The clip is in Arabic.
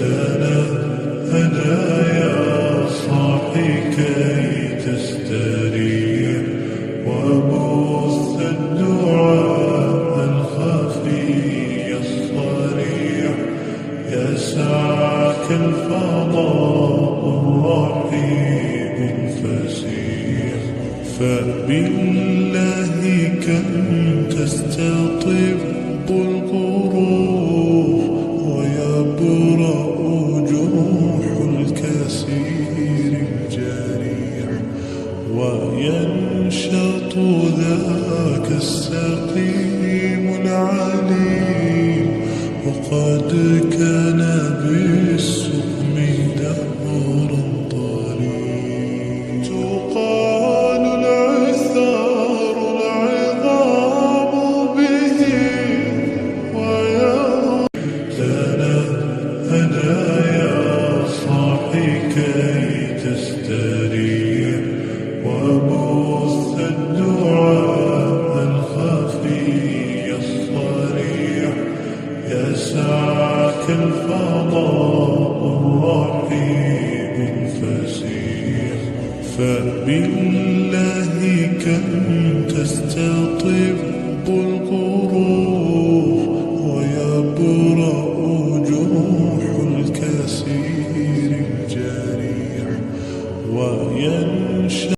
يا صاحي كي تستريح وبث الدعاء الخفي الصريح يسعك الفضاء الرحيم الفسيح فبالله كم تستطب القروح ويبرأ جروح الكثير الجريح وينشط ذاك السقيم العليم وقد كان بالسقم دهرا طريق تقال العثار العظام به ويرى